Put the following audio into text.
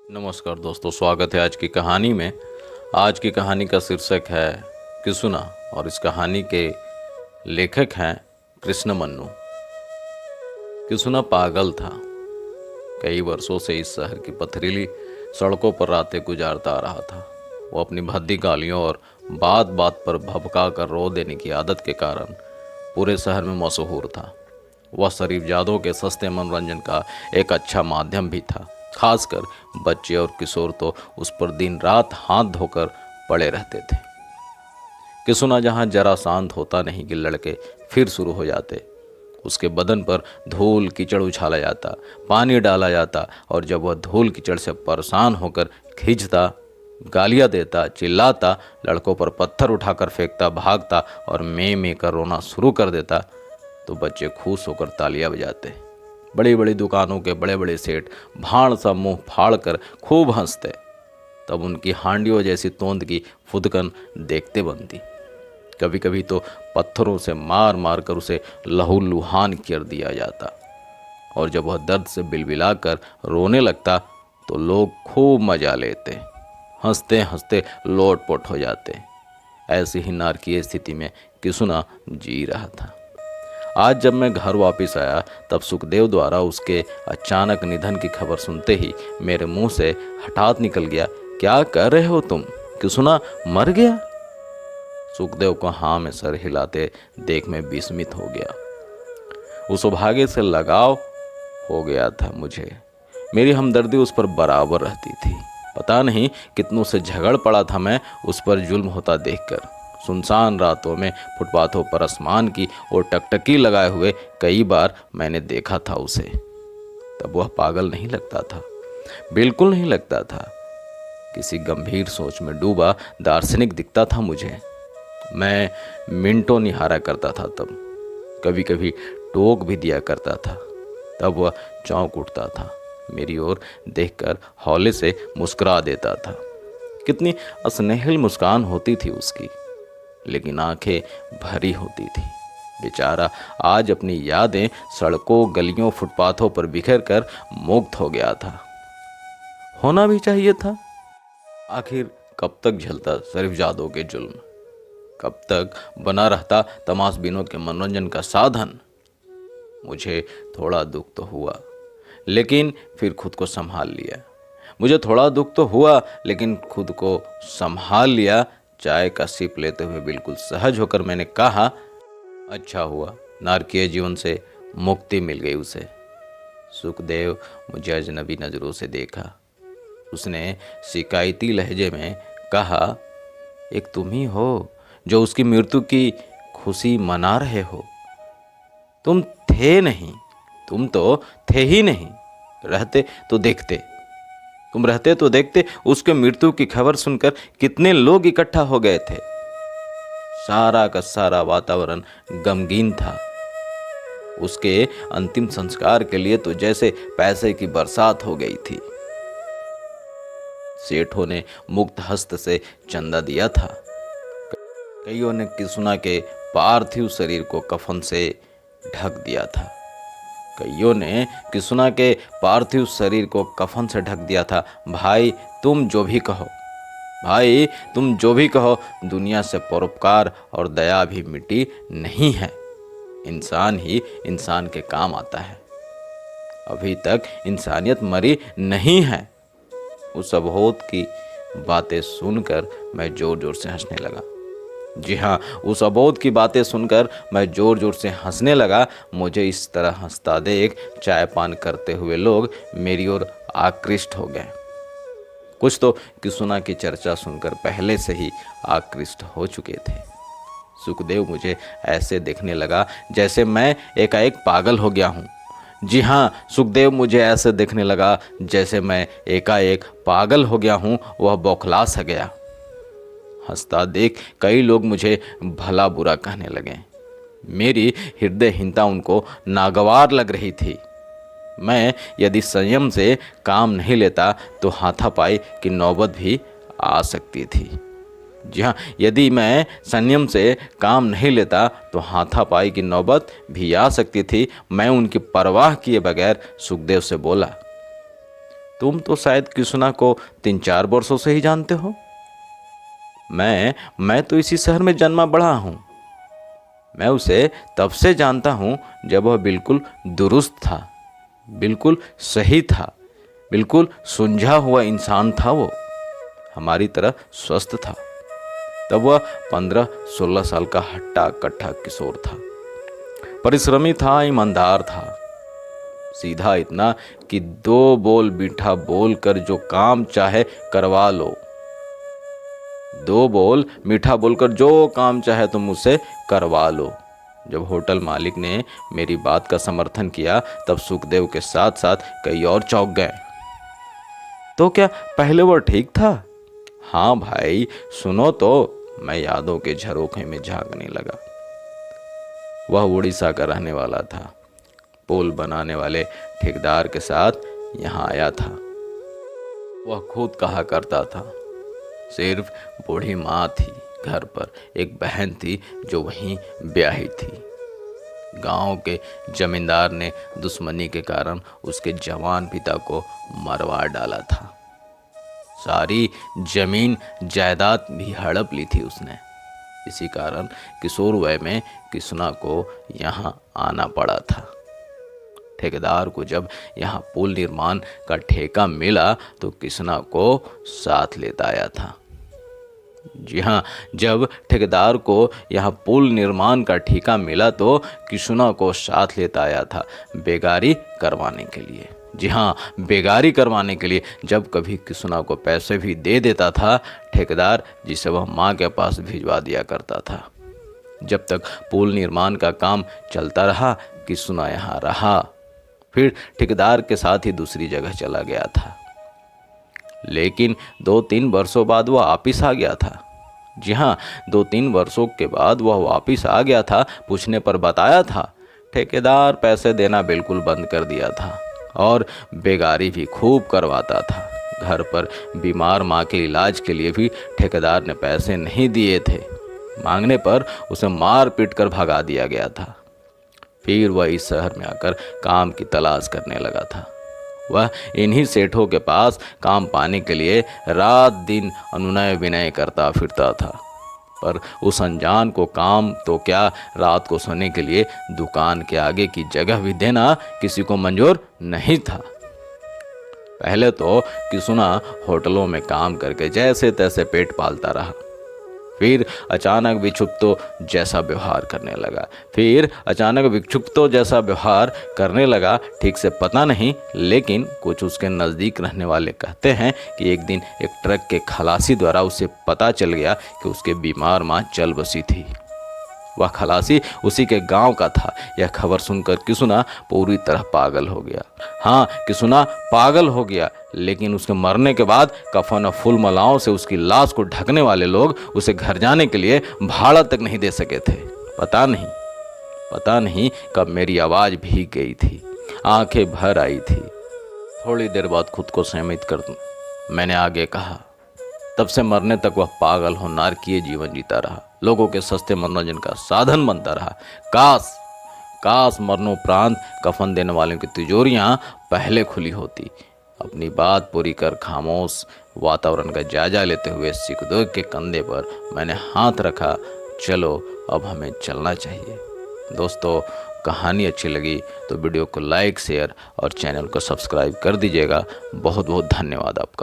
नमस्कार दोस्तों, स्वागत है आज की कहानी में। आज की कहानी का शीर्षक है किसुना और इस कहानी के लेखक हैं कृष्ण मन्नू। किसुना पागल था। कई वर्षों से इस शहर की पथरीली सड़कों पर रातें गुजारता आ रहा था। वो अपनी भद्दी गालियों और बात बात पर भभका कर रो देने की आदत के कारण पूरे शहर में मशहूर था। वह शरीफजादों के सस्ते मनोरंजन का एक अच्छा माध्यम भी था। खासकर बच्चे और किशोर तो उस पर दिन रात हाथ धोकर पड़े रहते थे। किसुना जहाँ जरा शांत होता नहीं कि लड़के फिर शुरू हो जाते। उसके बदन पर धूल कीचड़ उछाला जाता, पानी डाला जाता और जब वह धूल कीचड़ से परेशान होकर खींचता, गालियाँ देता, चिल्लाता, लड़कों पर पत्थर उठाकर फेंकता, भागता और में कर रोना शुरू कर देता तो बच्चे खुश होकर तालियां बजाते। बड़ी बड़ी दुकानों के बड़े बड़े सेठ भाड़ सा मुंह फाड़ कर खूब हंसते। तब उनकी हांडियों जैसी तोंद की फुदकन देखते बनती। कभी कभी तो पत्थरों से मार मार कर उसे लहूलुहान कर दिया जाता और जब वह दर्द से बिलबिलाकर रोने लगता तो लोग खूब मजा लेते, हंसते हंसते लोटपोट हो जाते। ऐसी ही नारकीय स्थिति में किसुना जी रहा था। आज जब मैं घर वापस आया तब सुखदेव द्वारा उसके अचानक निधन की खबर सुनते ही मेरे मुंह से हठात निकल गया, क्या कर रहे हो तुम? किसुना मर गया? सुखदेव को हाँ में सर हिलाते देख मैं विस्मित हो गया। उस सौभाग्य से लगाव हो गया था मुझे। मेरी हमदर्दी उस पर बराबर रहती थी। पता नहीं कितनों से झगड़ पड़ा था मैं उस पर जुल्म होता देखकर। सुनसान रातों में फुटपाथों पर आसमान की और टकटकी लगाए हुए कई बार मैंने देखा था उसे। तब वह पागल नहीं लगता था, बिल्कुल नहीं लगता था। किसी गंभीर सोच में डूबा दार्शनिक दिखता था मुझे। मैं मिनटों निहारा करता था। तब कभी कभी टोक भी दिया करता था। तब वह चौंक उठता था, मेरी ओर देखकर हौले से मुस्कुरा देता था। कितनी अस्नेहिल मुस्कान होती थी उसकी, लेकिन आंखें भरी होती थी। बेचारा आज अपनी यादें सड़कों, गलियों, फुटपाथों पर बिखर कर मुक्त हो गया था। होना भी चाहिए था। आखिर कब तक झेलता शरीफजादों के जुल्म? कब तक बना रहता तमाशबीनों के मनोरंजन का साधन? मुझे थोड़ा दुख तो हुआ, लेकिन फिर खुद को संभाल लिया। मुझे थोड़ा दुख तो हुआ, लेकिन खुद को संभाल लिया। चाय का सिप लेते हुए बिल्कुल सहज होकर मैंने कहा, अच्छा हुआ नारकीय जीवन से मुक्ति मिल गई उसे। सुखदेव मुझे अजनबी नजरों से देखा। उसने शिकायती लहजे में कहा, एक तुम ही हो जो उसकी मृत्यु की खुशी मना रहे हो। तुम थे नहीं, तुम तो थे ही नहीं। रहते तो देखते, तुम रहते तो देखते उसके मृत्यु की खबर सुनकर कितने लोग इकट्ठा हो गए थे। सारा का सारा वातावरण गमगीन था। उसके अंतिम संस्कार के लिए तो जैसे पैसे की बरसात हो गई थी। सेठों ने मुक्त हस्त से चंदा दिया था। कईयों ने किसुना के पार्थिव शरीर को कफन से ढक दिया था। कईयों ने किसुना के पार्थिव शरीर को कफन से ढक दिया था। भाई तुम जो भी कहो, भाई तुम जो भी कहो, दुनिया से परोपकार और दया भी मिटी नहीं है। इंसान ही इंसान के काम आता है। अभी तक इंसानियत मरी नहीं है। उस अबोध की बातें सुनकर मैं जोर जोर से हंसने लगा। जी हाँ, उस अबोध की बातें सुनकर मैं जोर जोर से हंसने लगा। मुझे इस तरह हंसता देख चाय पान करते हुए लोग मेरी ओर आकृष्ट हो गए। कुछ तो किसुना की चर्चा सुनकर पहले से ही आकृष्ट हो चुके थे। सुखदेव मुझे ऐसे देखने लगा जैसे मैं एकाएक पागल हो गया हूँ। जी हाँ, सुखदेव मुझे ऐसे देखने लगा जैसे मैं एकाएक पागल हो गया हूँ। वह बौखला सा गया। हंसता देख कई लोग मुझे भला बुरा कहने लगे। मेरी हृदयहीनता उनको नागवार लग रही थी। मैं यदि संयम से काम नहीं लेता तो हाथापाई की नौबत भी आ सकती थी। जी हाँ, यदि मैं संयम से काम नहीं लेता तो हाथापाई की नौबत भी आ सकती थी। मैं उनकी परवाह किए बगैर सुखदेव से बोला, तुम तो शायद किसुना को 3-4 वर्षों से ही जानते हो। मैं तो इसी शहर में जन्मा बढ़ा हूँ। मैं उसे तब से जानता हूँ जब वह बिल्कुल दुरुस्त था, बिल्कुल सही था, बिल्कुल सुलझा हुआ इंसान था। वो हमारी तरह स्वस्थ था। तब वह 15-16 साल का हट्टा कट्टा किशोर था। परिश्रमी था, ईमानदार था, सीधा इतना कि 2 बोल मीठा बोल कर जो काम चाहे करवा लो। 2 बोल मीठा बोलकर जो काम चाहे तुम मुझसे करवा लो। जब होटल मालिक ने मेरी बात का समर्थन किया तब सुखदेव के साथ साथ कई और चौंक गए। तो क्या पहले वो ठीक था? हाँ भाई सुनो तो। मैं यादों के झरोखे में झांकने लगा। वह उड़ीसा का रहने वाला था। पुल बनाने वाले ठेकेदार के साथ यहाँ आया था। वह खुद कहा करता था, सिर्फ बूढ़ी माँ थी घर पर, एक बहन थी जो वहीं ब्याही थी। गांव के जमींदार ने दुश्मनी के कारण उसके जवान पिता को मरवा डाला था। सारी जमीन जायदाद भी हड़प ली थी उसने। इसी कारण किशोर वय में किसुना को यहाँ आना पड़ा था। ठेकेदार को जब यहाँ पुल निर्माण का ठेका मिला तो किसुना को साथ लेता आया था। जी हाँ, जब ठेकेदार को यहाँ पुल निर्माण का ठेका मिला तो किसुना को साथ लेता आया था बेगारी करवाने के लिए। जी हाँ, बेगारी करवाने के लिए। जब कभी किसुना को पैसे भी दे देता था ठेकेदार, जिसे वह माँ के पास भिजवा दिया करता था। जब तक पुल निर्माण का काम चलता रहा किसुना यहाँ रहा, फिर ठेकेदार के साथ ही दूसरी जगह चला गया था। लेकिन 2-3 वर्षों बाद वह वापिस आ गया था। जी हाँ, 2-3 वर्षों के बाद वह वापिस आ गया था। पूछने पर बताया था ठेकेदार पैसे देना बिल्कुल बंद कर दिया था और बेगारी भी खूब करवाता था। घर पर बीमार माँ के इलाज के लिए भी ठेकेदार ने पैसे नहीं दिए थे। मांगने पर उसे मार पीट कर भगा दिया गया था। फिर वह इस शहर में आकर काम की तलाश करने लगा था। वह इन्हीं सेठों के पास काम पाने के लिए रात दिन अनुनय विनय करता फिरता था। पर उस अनजान को काम तो क्या, रात को सोने के लिए दुकान के आगे की जगह भी देना किसी को मंजूर नहीं था। पहले तो किसुना होटलों में काम करके जैसे तैसे पेट पालता रहा। फिर अचानक विक्षुब्धों जैसा व्यवहार करने लगा। ठीक से पता नहीं, लेकिन कुछ उसके नज़दीक रहने वाले कहते हैं कि एक दिन एक ट्रक के खलासी द्वारा उसे पता चल गया कि उसके बीमार माँ चल बसी थी। वह खलासी उसी के गांव का था। यह खबर सुनकर किसुना पूरी तरह पागल हो गया। हाँ, किसुना पागल हो गया। लेकिन उसके मरने के बाद कफन और फूल मालाओं से उसकी लाश को ढकने वाले लोग उसे घर जाने के लिए भाड़ा तक नहीं दे सके थे। पता नहीं कब मेरी आवाज़ भीग गई थी, आंखें भर आई थी। थोड़ी देर बाद खुद को संयमित कर मैंने आगे कहा, तब से मरने तक वह पागल हो नारकीय जीवन जीता रहा, लोगों के सस्ते मनोरंजन का साधन बनता रहा। काश मरणोपरांत कफन देने वालों की तिजोरियां पहले खुली होती। अपनी बात पूरी कर खामोश वातावरण का जायजा लेते हुए सुखदेव के कंधे पर मैंने हाथ रखा। चलो अब हमें चलना चाहिए। दोस्तों, कहानी अच्छी लगी तो वीडियो को लाइक, शेयर और चैनल को सब्सक्राइब कर दीजिएगा। बहुत बहुत धन्यवाद आपका।